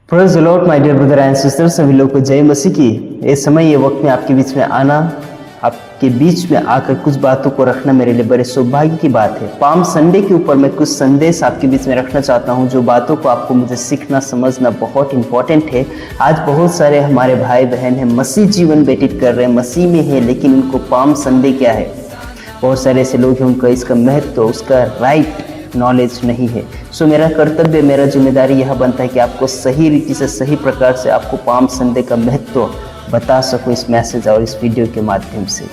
Praise the Lord my dear brother and sister, सभी लोग को जय मसीह की। इस समय ये वक्त में आपके बीच में आना, आपके बीच में आकर कुछ बातों को रखना मेरे लिए बड़े सौभाग्य की बात है। पाम संडे के ऊपर मैं कुछ संदेश आपके बीच में रखना चाहता हूँ, जो बातों को आपको मुझे सीखना समझना बहुत इंपॉर्टेंट है। आज बहुत सारे हमारे भाई बहन हैं, मसीह जीवन व्यतीत कर रहे हैं, मसीह में है, लेकिन उनको पाम संडे क्या है, बहुत सारे ऐसे लोग हैं उनका इसका महत्व, उसका राइट नॉलेज नहीं है। सो मेरा कर्तव्य, मेरा जिम्मेदारी यह बनता है कि आपको सही रीति से, सही प्रकार से आपको पाम संडे का महत्व बता सकूं इस मैसेज और इस वीडियो के माध्यम से।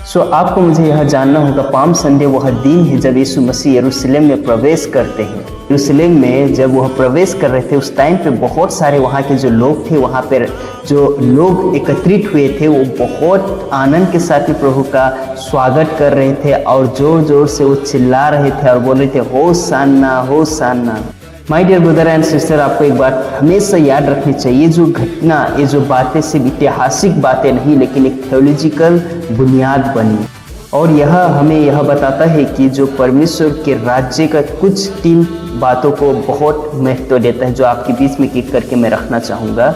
सो आपको मुझे यह जानना होगा, पाम संडे वह दिन है जब यीशु मसीह यरूशलेम में प्रवेश करते हैं। यरूशलेम में जब वह प्रवेश कर रहे थे, उस टाइम पे बहुत सारे वहाँ के जो लोग थे, वहाँ पे जो लोग एकत्रित हुए थे, वो बहुत आनंद के साथ ही प्रभु का स्वागत कर रहे थे और जोर जोर से वो चिल्ला रहे थे और बोल रहे थे, hosanna hosanna. My dear brother and sister, आपको एक बात हमेशा याद रखनी चाहिए, जो घटना, ये जो बातें सिर्फ ऐतिहासिक बातें नहीं, लेकिन एक थियोलॉजिकल बुनियाद बनी। और यह हमें यह बताता है कि जो परमेश्वर के राज्य का कुछ 3 बातों को बहुत महत्व देता है, जो आपके बीच में एक करके मैं रखना चाहूँगा।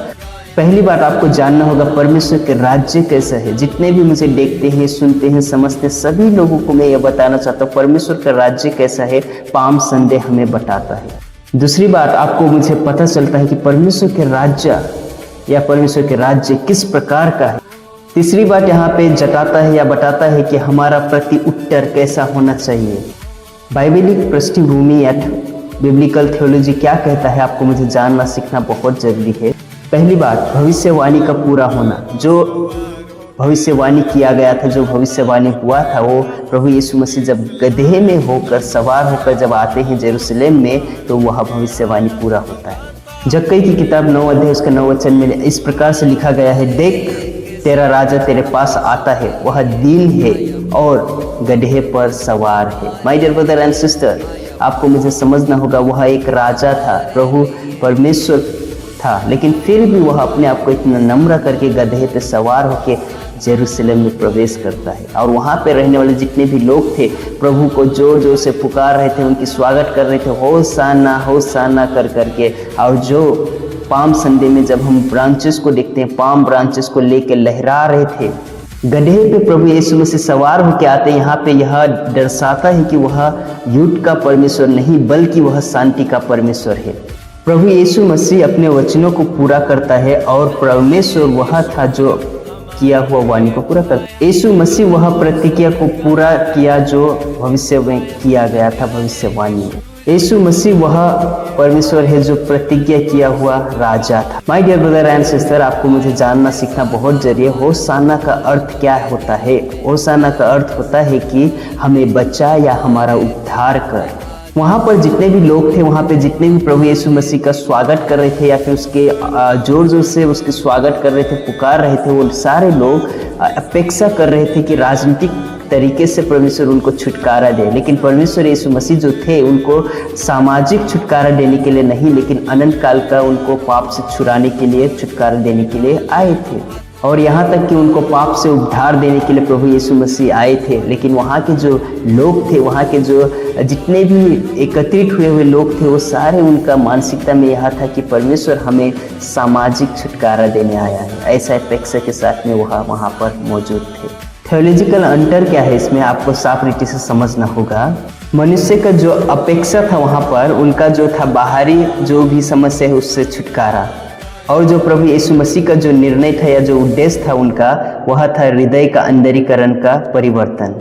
पहली बात आपको जानना होगा, परमेश्वर के राज्य कैसा है। जितने भी मुझे देखते हैं, सुनते हैं, समझते हैं, सभी लोगों को मैं यह बताना चाहता हूँ, परमेश्वर का राज्य कैसा है, पाम संडे हमें बताता है। दूसरी बात, आपको मुझे पता चलता है कि परमेश्वर के राज्य या परमेश्वर के राज्य किस प्रकार का है। तीसरी बात यहाँ पे जताता है या बताता है कि हमारा प्रति उत्तर कैसा होना चाहिए। बाइबलिक पृष्ठभूमि या बिब्लिकल थियोलॉजी क्या कहता है, आपको मुझे जानना सीखना बहुत जरूरी है। पहली बात, भविष्यवाणी का पूरा होना। जो भविष्यवाणी किया गया था, जो भविष्यवाणी हुआ था, वो प्रभु यीशु मसीह जब गधे में होकर, सवार होकर जब आते हैं यरूशलेम में, तो वह भविष्यवाणी पूरा होता है। जक्कई की किताब 9 अध्याय उसका 9 वचन में इस प्रकार से लिखा गया है, देख तेरा राजा तेरे पास आता है, वह दीन है और गधे पर सवार है। My dear brother and sister, आपको मुझे समझना होगा, वह एक राजा था, प्रभु परमेश्वर था, लेकिन फिर भी वह अपने आप को इतना नम्र करके गधे पे सवार होकर यरूशलेम में प्रवेश करता है। और वहाँ पे रहने वाले जितने भी लोग थे, प्रभु को जोर जोर से पुकार रहे थे, उनकी स्वागत कर रहे थे, होशाना होशाना कर करके। और जो पाम संडे में जब हम ब्रांचेस को देखते हैं, पाम ब्रांचेस को लेकर लहरा रहे थे, गधे पे प्रभु यीशु मसीह सवार होकर आते हैं। यहाँ पे यह दर्शाता है कि वह युद्ध का परमेश्वर नहीं, बल्कि वह शांति का परमेश्वर है। प्रभु यीशु मसीह अपने वचनों को पूरा करता है और परमेश्वर वह था जो किया हुआ वाणी को पूरा करता। यीशु मसीह वह प्रतिज्ञा को पूरा किया जो भविष्य में किया गया था, भविष्यवाणी में। यीशु मसीह वह परमेश्वर है जो प्रतिज्ञा किया हुआ राजा था। My dear brother and sister, आपको मुझे जानना सीखना बहुत जरूरी है। होशाना का अर्थ क्या होता है? होशाना का अर्थ होता है कि हमें बचा या हमारा उद्धार कर। वहाँ पर जितने भी लोग थे, वहाँ पे जितने भी प्रभु यीशु मसीह का स्वागत कर रहे थे या फिर उसके जोर जोर से उसके स्वागत कर रहे थे, पुकार रहे थे, वो सारे लोग अपेक्षा कर रहे थे कि राजनीतिक तरीके से परमेश्वर उनको छुटकारा दे। लेकिन परमेश्वर यीशु मसीह जो थे, उनको सामाजिक छुटकारा देने के लिए नहीं, लेकिन अनंत काल का उनको पाप से छुड़ाने के लिए, छुटकारा देने के लिए आए थे। और यहाँ तक कि उनको पाप से उद्धार देने के लिए प्रभु यीशु मसीह आए थे। लेकिन वहाँ के जो लोग थे, वहाँ के जो जितने भी एकत्रित हुए हुए लोग थे, वो सारे, उनका मानसिकता में यह था कि परमेश्वर हमें सामाजिक छुटकारा देने आया है। ऐसा अपेक्षा के साथ में वहाँ पर मौजूद थे। थियोलॉजिकल अंतर क्या है, इसमें आपको साफ रीति से समझना होगा। मनुष्य का जो अपेक्षा था वहाँ पर, उनका जो था बाहरी जो भी समस्या है उससे छुटकारा, और जो प्रभु यीशु मसीह का जो निर्णय था या जो उद्देश्य था उनका, वह था हृदय का अंदरीकरण का परिवर्तन।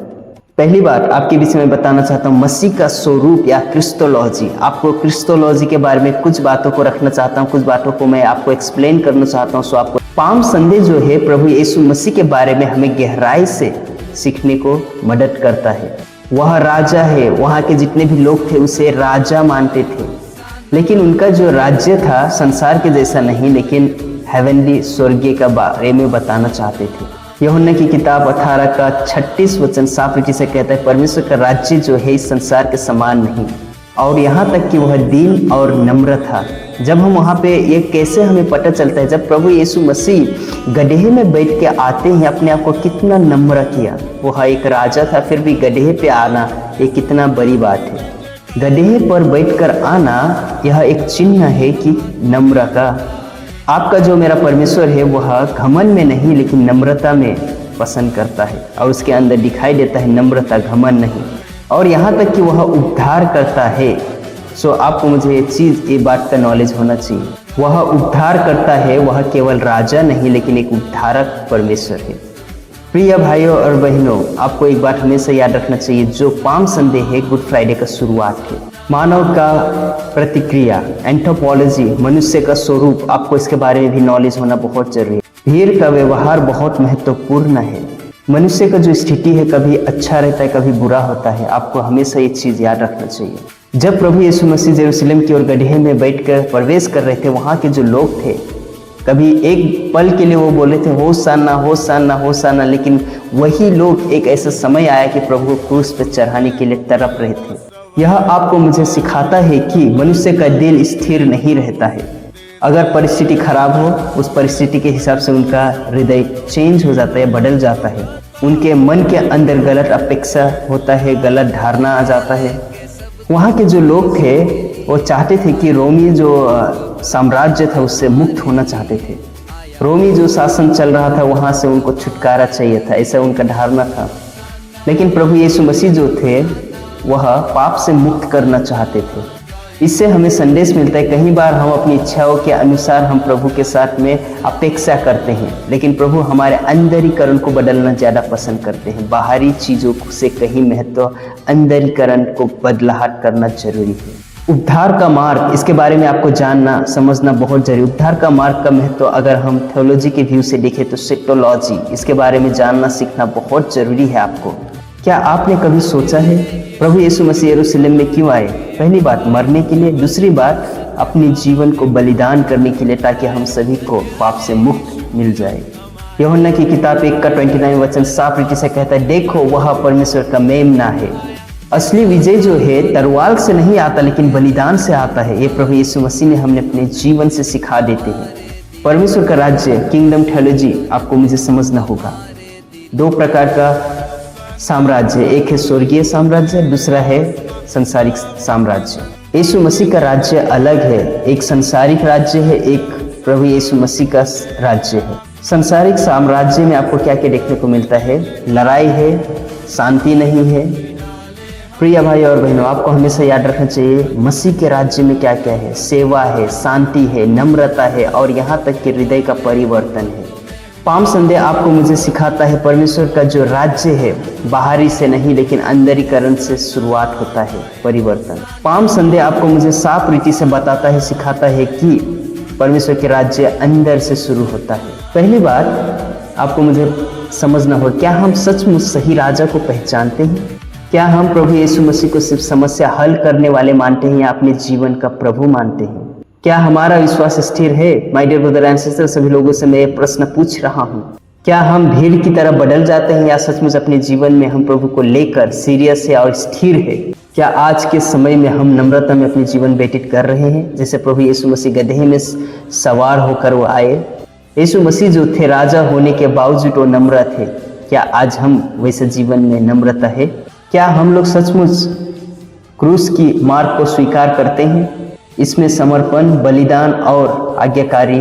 पहली बात आपके बीच में बताना चाहता हूँ, मसीह का स्वरूप या क्रिस्टोलॉजी। आपको क्रिस्टोलॉजी के बारे में कुछ बातों को रखना चाहता हूँ, कुछ बातों को मैं आपको एक्सप्लेन करना चाहता हूँ। सो आपको पाम संडे जो है, प्रभु यीशु मसीह के बारे में हमें गहराई से सीखने को मदद करता है। वह राजा है, वहाँ के जितने भी लोग थे उसे राजा मानते थे, लेकिन उनका जो राज्य था संसार के जैसा नहीं, लेकिन हेवनली, स्वर्गीय का बारे में बताना चाहते थे। यूहन्ना की किताब 18 का 36 वचन साफ रीति से कहता है, परमेश्वर का राज्य जो है इस संसार के समान नहीं। और यहाँ तक कि वह दीन और नम्र था। जब हम वहाँ पे, ये कैसे हमें पता चलता है, जब प्रभु यीशु मसीह गधे में बैठ के आते हैं, अपने आप को कितना नम्र किया। वह एक राजा था, फिर भी गधे पे आना, ये कितना बड़ी बात है। गधे पर बैठकर आना यह एक चिन्ह है कि नम्र का। आपका जो मेरा परमेश्वर है वह घमंड में नहीं लेकिन नम्रता में पसंद करता है, और उसके अंदर दिखाई देता है नम्रता, घमंड नहीं। और यहाँ तक कि वह उद्धार करता है। सो आपको मुझे ये बात का नॉलेज होना चाहिए, वह उद्धार करता है, वह केवल राजा नहीं लेकिन एक उद्धारक परमेश्वर है। प्रिय भाइयों और बहनों, आपको एक बात हमेशा याद रखना चाहिए, जो पाम संडे है गुड फ्राइडे का शुरुआत है। मानव का प्रतिक्रिया, एंथ्रोपोलॉजी, मनुष्य का स्वरूप, आपको इसके बारे में भी नॉलेज होना बहुत जरूरी है। भीड़ का व्यवहार बहुत महत्वपूर्ण है। मनुष्य का जो स्थिति है कभी अच्छा रहता है कभी बुरा होता है, आपको हमेशा ये चीज़ याद रखना चाहिए। जब प्रभु यीशु मसीह यरूशलेम की ओर गड्ढे में बैठकर प्रवेश कर रहे थे, वहाँ के जो लोग थे कभी एक पल के लिए वो बोले थे होशाना होशाना होशाना, लेकिन वही लोग एक ऐसा समय आया कि प्रभु को क्रूस पर चढ़ाने के लिए तड़प रहे थे। यह आपको मुझे सिखाता है कि मनुष्य का दिल स्थिर नहीं रहता है। अगर परिस्थिति खराब हो, उस परिस्थिति के हिसाब से उनका हृदय चेंज हो जाता है, बदल जाता है। उनके मन के अंदर गलत अपेक्षा होता है, गलत धारणा आ जाता है। वहाँ के जो लोग थे वो चाहते थे कि रोमी जो साम्राज्य था उससे मुक्त होना चाहते थे। रोमी जो शासन चल रहा था वहाँ से उनको छुटकारा चाहिए था, ऐसा उनका धारणा था। लेकिन प्रभु यीशु मसीह जो थे वह पाप से मुक्त करना चाहते थे। इससे हमें संदेश मिलता है, कई बार हम अपनी इच्छाओं के अनुसार हम प्रभु के साथ में अपेक्षा करते हैं, लेकिन प्रभु हमारे अंदरीकरण को बदलना ज़्यादा पसंद करते हैं। बाहरी चीज़ों से कहीं महत्व अंदरीकरण को बदलाहट करना जरूरी है। उद्धार का मार्ग, इसके बारे में आपको जानना समझना बहुत जरूरी। उद्धार का मार्ग का महत्व अगर हम थियोलॉजी के व्यू से देखें तो सेक्टोलॉजी, इसके बारे में जानना सीखना बहुत जरूरी है आपको। क्या आपने कभी सोचा है प्रभु यीशु मसीह यरूशलेम में क्यों आए? पहली बात मरने के लिए, दूसरी बात अपने जीवन को बलिदान करने के लिए, ताकि हम सभी को पाप से मुक्त मिल जाए। यूहन्ना की किताब 1 का 29 वचन साफ रीति से कहता है, देखो वह परमेश्वर का मेमना है। असली विजय जो है तलवार से नहीं आता लेकिन बलिदान से आता है। ये प्रभु यीशु मसीह ने हमें अपने जीवन से सिखा देते हैं। परमेश्वर का राज्य, किंगडम थियोलॉजी, आपको मुझे समझना होगा। दो प्रकार का साम्राज्य, एक है स्वर्गीय साम्राज्य, दूसरा है संसारिक साम्राज्य। यीशु मसीह का राज्य अलग है, एक संसारिक राज्य है, एक प्रभु यीशु मसीह का राज्य है। संसारिक साम्राज्य में आपको क्या क्या देखने को मिलता है? लड़ाई है, शांति नहीं है। प्रिय भाई और बहनों, आपको हमेशा याद रखना चाहिए मसीह के राज्य में क्या क्या है? सेवा है, शांति है, नम्रता है और यहाँ तक कि हृदय का परिवर्तन है। पाम संडे आपको मुझे सिखाता है परमेश्वर का जो राज्य है बाहरी से नहीं लेकिन अंदरीकरण से शुरुआत होता है परिवर्तन। पाम संडे आपको मुझे साफ रीति से बताता है, सिखाता है कि परमेश्वर के राज्य अंदर से शुरू होता है। पहली बात आपको मुझे समझना हो, क्या हम सचमुच सही राजा को पहचानते हैं? क्या हम प्रभु यीशु मसीह को सिर्फ समस्या हल करने वाले मानते हैं या अपने जीवन का प्रभु मानते हैं? क्या हमारा विश्वास स्थिर है? My dear brother and sister, सभी लोगों से मैं ये प्रश्न पूछ रहा हूँ, क्या हम भीड़ की तरह बदल जाते हैं या सचमुच अपने जीवन में हम प्रभु को लेकर सीरियस है और स्थिर है? क्या आज के समय में हम नम्रता में अपने जीवन व्यतीत कर रहे हैं जैसे प्रभु यीशु मसीह गदहे में सवार होकर वो आए? यीशु मसीह जो थे राजा होने के बावजूद वो नम्र थे। क्या आज हम वैसे जीवन में नम्रता है? क्या हम लोग सचमुच क्रूस की मार्ग को स्वीकार करते हैं? इसमें समर्पण, बलिदान और आज्ञाकारी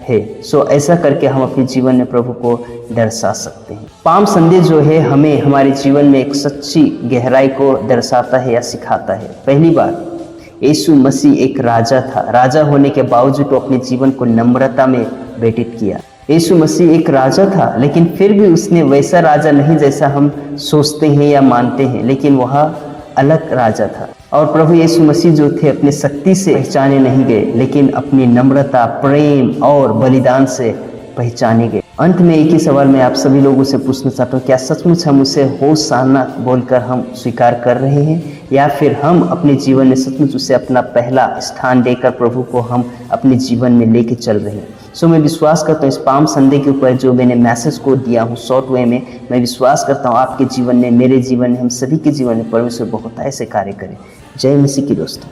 है। सो ऐसा करके हम अपने जीवन में प्रभु को दर्शा सकते हैं। पाम संडे जो है हमें हमारे जीवन में एक सच्ची गहराई को दर्शाता है या सिखाता है। पहली बात, यीशु मसीह एक राजा था, राजा होने के बावजूद वो अपने जीवन को नम्रता में व्यतीत किया। यीशु मसीह एक राजा था लेकिन फिर भी उसने वैसा राजा नहीं जैसा हम सोचते हैं या मानते हैं, लेकिन वह अलग राजा था। और प्रभु यीशु मसीह जो थे अपने शक्ति से पहचाने नहीं गए लेकिन अपनी नम्रता, प्रेम और बलिदान से पहचाने गए। अंत में एक ही सवाल मैं आप सभी लोगों से पूछना चाहता हूँ, क्या सचमुच हम उसे होशाना बोलकर हम स्वीकार कर रहे हैं या फिर हम अपने जीवन में सचमुच उसे अपना पहला स्थान देकर प्रभु को हम अपने जीवन में लेके चल रहे हैं? सो मैं विश्वास करता हूँ इस पाम संडे के ऊपर जो मैंने मैसेज को दिया हूँ शॉर्ट वे में, मैं विश्वास करता हूँ आपके जीवन में, मेरे जीवन में, हम सभी के जीवन में परमेश्वर बहुत ऐसे कार्य करें। जय मसीह की दोस्तों।